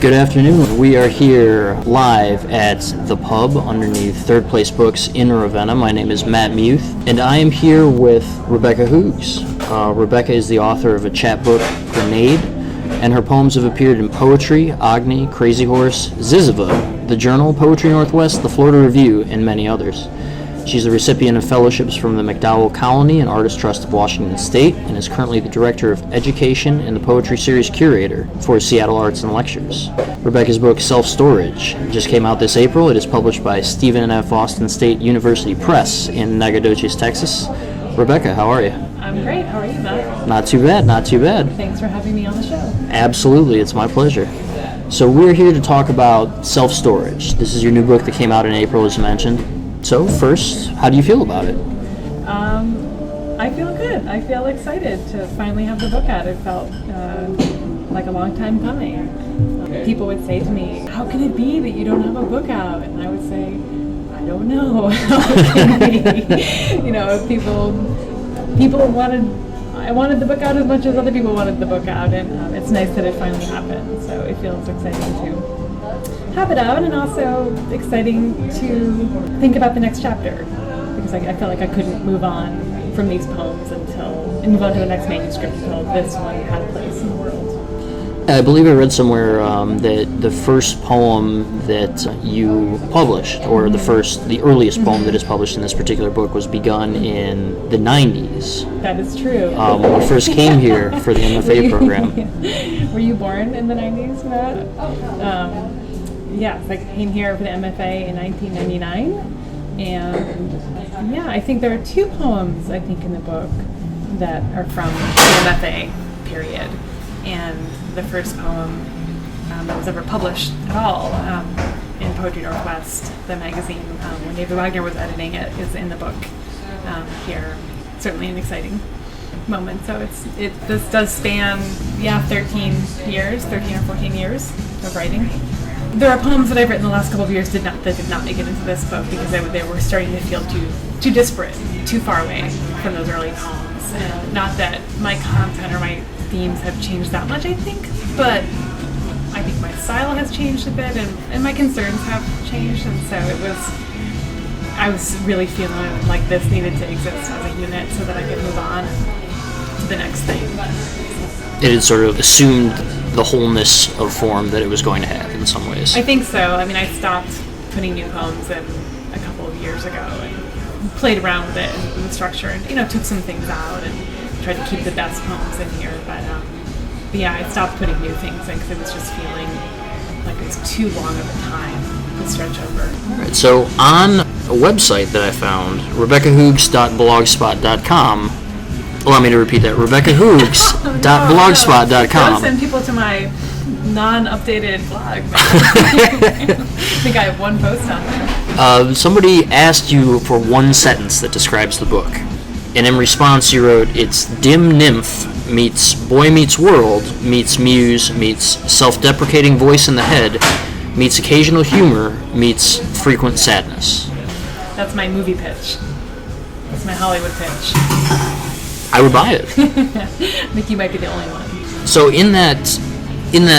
Good afternoon. We are here live at the pub underneath Third Place Books in Ravenna. My name is Matt Muth, and I am here with Rebecca Hoogs. Rebecca is the author of a chapbook, Grenade, and her poems have appeared in Poetry, Agni, Crazy Horse, Ziziva, The Journal, Poetry Northwest, The Florida Review, and many others. She's a recipient of fellowships from the MacDowell Colony and Artist Trust of Washington State, and is currently the Director of Education and the Poetry Series Curator for Seattle Arts and Lectures. Rebecca's book, Self-Storage, just came out this April. It is published by Stephen F. Austin State University Press in Nacogdoches, Texas. Rebecca, how are you? I'm great. How are you, Matt? Not too bad, not too bad. Thanks for having me on the show. Absolutely, it's my pleasure. So we're here to talk about Self-Storage. This is your new book that came out in April, as mentioned. So first, how do you feel about it? I feel good. I feel excited to finally have the book out. It felt like a long time coming. People would say to me, "How can it be that you don't have a book out?" And I would say, "I don't know how it can be." You know, people I wanted the book out as much as other people wanted the book out, and it's nice that it finally happened. So it feels exciting to have it out, and also exciting to think about the next chapter, because I felt like I couldn't move on from these poems and move on to the next manuscript until this one had a place in the world. I believe I read somewhere that the first poem that you published, or the earliest poem that is published in this particular book, was begun in the 90s. That is true. When we first came here for the MFA program. Were you born in the 90s, Matt? Yes, I came here for the MFA in 1999, and yeah, I think there are two poems, I think, in the book that are from the MFA period, and the first poem that was ever published at all in Poetry Northwest, the magazine, when David Wagner was editing it, is in the book here. Certainly an exciting moment. So this does span 13 or 14 years of writing. There are poems that I've written the last couple of years that did not make it into this book because they were starting to feel too disparate, too far away from those early poems. And not that my content or my themes have changed that much, I think, but I think my style has changed a bit, and my concerns have changed, and so I was really feeling like this needed to exist as a unit so that I could move on to the next thing. It had sort of assumed the wholeness of form that it was going to have in some ways. I think so. I mean, I stopped putting new poems in a couple of years ago and played around with it and the structure, and took some things out and tried to keep the best poems in here. But yeah, I stopped putting new things in because it was just feeling like it was too long of a time to stretch over. All right, so on a website that I found, RebeccaHoogs.blogspot.com. Allow me to repeat that, RebeccaHoogs.blogspot.com. Don't send people to my non-updated blog. I think I have one post on there. Somebody asked you for one sentence that describes the book, and in response you wrote, "It's dim nymph meets boy meets world meets muse meets self-deprecating voice in the head meets occasional humor meets frequent sadness." That's my movie pitch. That's my Hollywood pitch. I would buy it. I think you might be the only one. So in that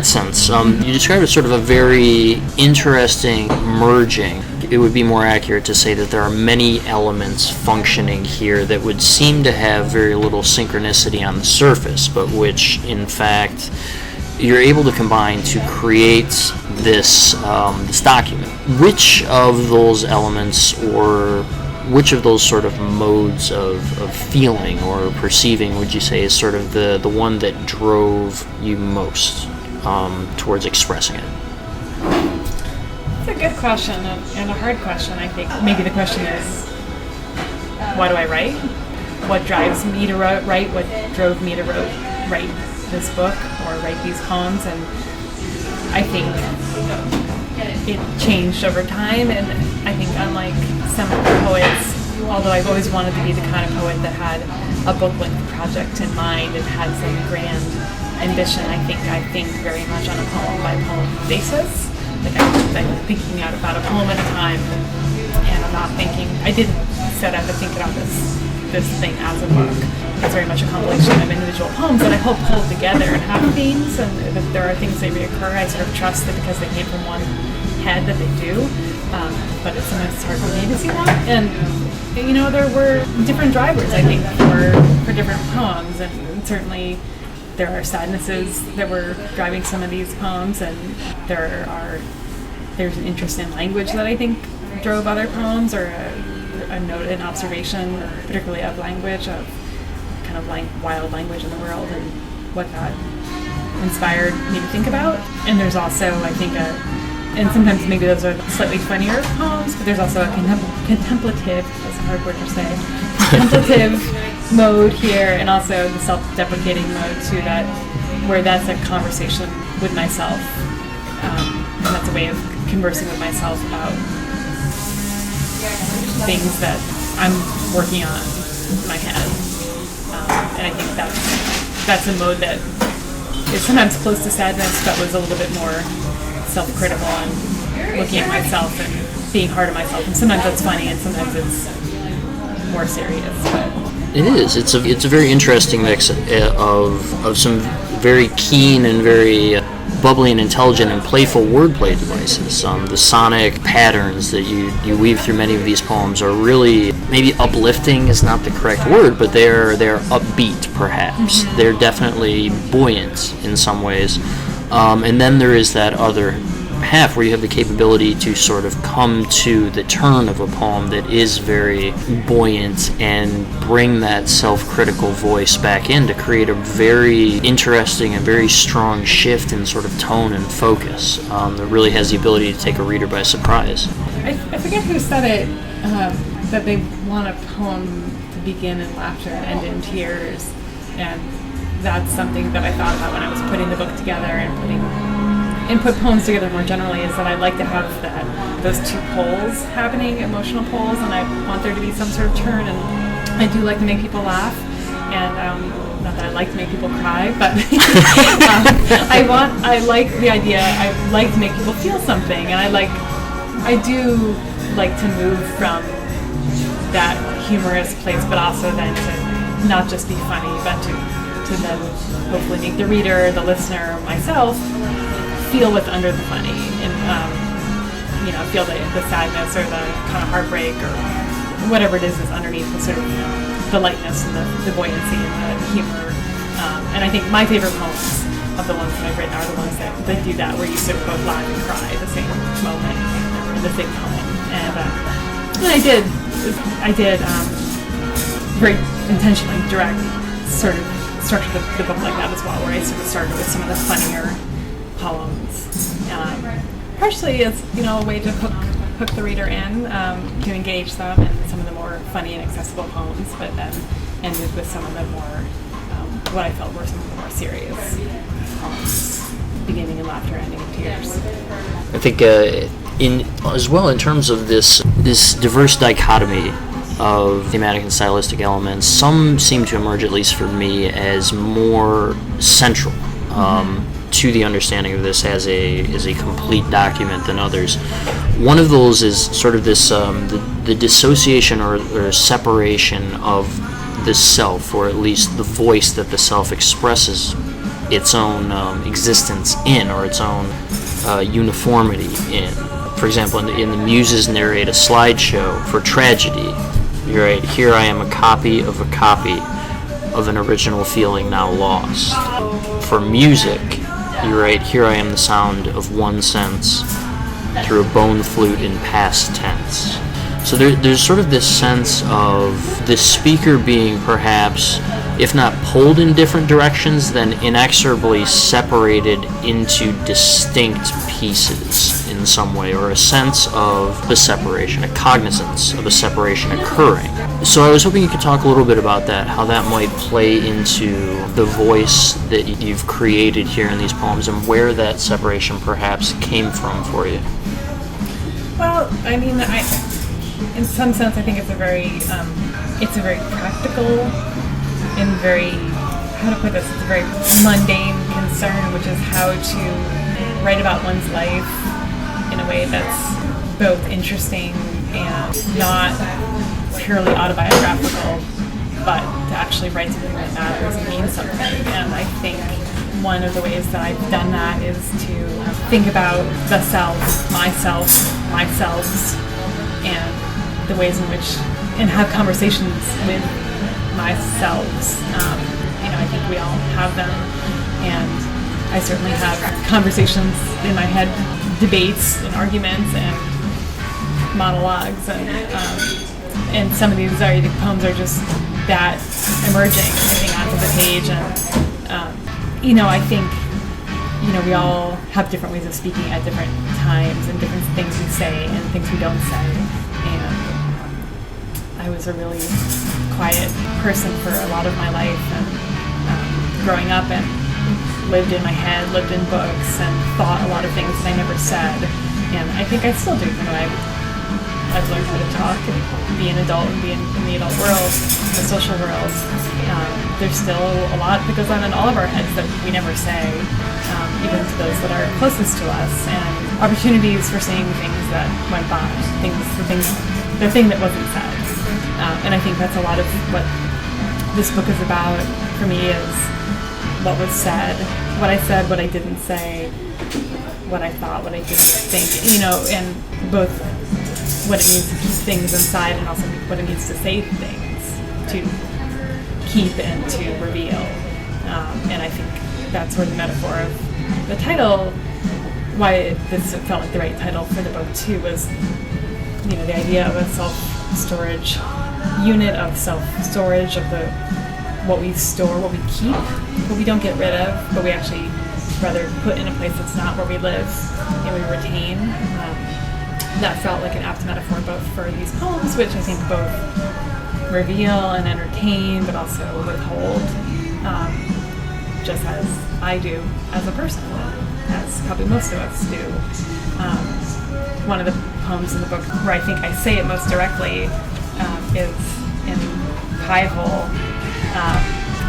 sense, you described it as sort of a very interesting merging. It would be more accurate to say that there are many elements functioning here that would seem to have very little synchronicity on the surface, but which, in fact, you're able to combine to create this document. Which of those elements, or which of those sort of modes of feeling or perceiving would you say is sort of the one that drove you most towards expressing it? It's a good question and a hard question, I think. Maybe the question is, why do I write? What drives me to write? What drove me to write this book or write these poems? And I think it changed over time, and I think unlike some poets, although I've always wanted to be the kind of poet that had a book-length project in mind and had some grand ambition, I think very much on a poem-by-poem basis. Like I'm thinking out about a poem at a time, and I didn't set out to think about this this thing as a book. It's very much a compilation of individual poems that I hope hold together and have themes, and if there are things that reoccur, I sort of trust that because they came from one head that they do. But it's sometimes hard for me to see that. And there were different drivers, I think, for different poems, and certainly there are sadnesses that were driving some of these poems, and there's an interest in language that I think drove other poems, or a note, an observation, particularly of language, of kind of wild language in the world, and what that inspired me to think about. And there's also, I think, and sometimes maybe those are slightly funnier poems, but there's also a contemplative, that's a hard word to say, contemplative mode here, and also the self-deprecating mode too, where that's a conversation with myself, and that's a way of conversing with myself about things that I'm working on in my head. And I think that's a mode that is sometimes close to sadness, but was a little bit more self-critical and looking at myself and being hard on myself. And sometimes that's funny, and sometimes it's more serious. But it is. It's a very interesting mix of some very keen and very bubbly and intelligent and playful wordplay devices. The sonic patterns that you weave through many of these poems are really, maybe uplifting is not the correct word, but they're upbeat, perhaps. Mm-hmm. They're definitely buoyant in some ways. And then there is that other half where you have the capability to sort of come to the turn of a poem that is very buoyant and bring that self-critical voice back in to create a very interesting and very strong shift in sort of tone and focus that really has the ability to take a reader by surprise. I forget who said it, that they want a poem to begin in laughter and end in tears, and that's something that I thought about when I was putting the book together and put poems together more generally, is that I like to have those two poles happening, emotional poles, and I want there to be some sort of turn, and I do like to make people laugh, and not that I like to make people cry, but I like the idea, I like to make people feel something, and I do like to move from that humorous place, but also then to not just be funny, but to then hopefully make the reader, the listener, myself, feel what's under the funny, and feel the sadness or the kind of heartbreak or whatever it is that's underneath the sort of the lightness and the buoyancy and the humor. And I think my favorite poems of the ones that I've written are the ones that do that, where you sort of both laugh and cry at the same moment in the same poem. And I did very intentionally sort of structure the book like that as well, where I sort of started with some of the funnier poems. Partially as a way to hook the reader in, to engage them in some of the more funny and accessible poems, but then ended with some of the more what I felt were some of the more serious poems, beginning in laughter, ending in tears. I think in terms of this diverse dichotomy of thematic and stylistic elements, some seem to emerge, at least for me, as more central to the understanding of this as a complete document than others. One of those is sort of this the dissociation or separation of the self, or at least the voice that the self expresses its own existence in, or its own uniformity in. For example, in the Muses narrate a slideshow for tragedy. You're right, here I am, a copy of an original feeling now lost. For music, you're right, here I am, the sound of one sense through a bone flute in past tense. So there's sort of this sense of the speaker being perhaps, if not pulled in different directions, then inexorably separated into distinct pieces in some way, or a sense of a separation, a cognizance of a separation occurring. So I was hoping you could talk a little bit about that, how that might play into the voice that you've created here in these poems, and where that separation perhaps came from for you. Well, I mean, in some sense, I think it's a very practical and very, how to put this, it's a very mundane concern, which is how to write about one's life in a way that's both interesting and not purely autobiographical, but to actually write something that matters and means something. And I think one of the ways that I've done that is to think about the self, myself, myselves, and the ways in which, and have conversations with myselves. I think we all have them, and I certainly have conversations in my head, debates and arguments and monologues, and some of these poems are just that emerging, getting onto the page, and I think we all have different ways of speaking at different times, and different things we say and things we don't say. And I was a really quiet person for a lot of my life, and growing up, and lived in my head, lived in books, and thought a lot of things that I never said. And I think I still do. I've learned how to talk and be an adult and be in the adult world, the social world. There's still a lot that goes on in all of our heads that we never say, even to those that are closest to us, and opportunities for saying things that went by, the thing that wasn't said. And I think that's a lot of what this book is about for me, is what was said, what I said, what I didn't say, what I thought, what I didn't think, and both what it means to keep things inside and also what it means to say things, to keep and to reveal. And I think that's where the metaphor of the title, why this felt like the right title for the book too, was, the idea of a self-storage unit, of self-storage of what we store, what we keep, what we don't get rid of, but we actually rather put in a place that's not where we live and we retain. That felt like an apt metaphor both for these poems, which I think both reveal and entertain, but also withhold, just as I do as a person, as probably most of us do. One of the poems in the book where I think I say it most directly is in Pie Hole,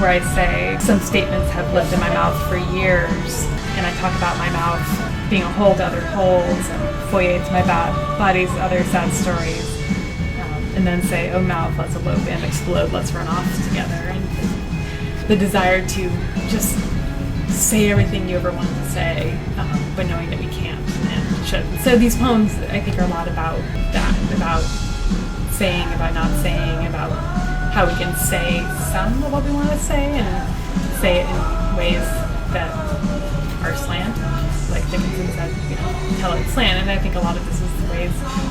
where I say, some statements have lived in my mouth for years, and I talk about my mouth being a hole to other holes, and foyer to my body's other sad stories, and then say, oh mouth, let's elope and explode, let's run off together. And the desire to just say everything you ever wanted to say, but knowing that we can't and shouldn't. So these poems, I think, are a lot about that, about saying, about not saying, about how we can say some of what we want to say, and say it in ways that are slant, like Dickinson said, tell it slant. And I think a lot of this is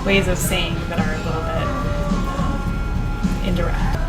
ways of saying that are a little bit indirect.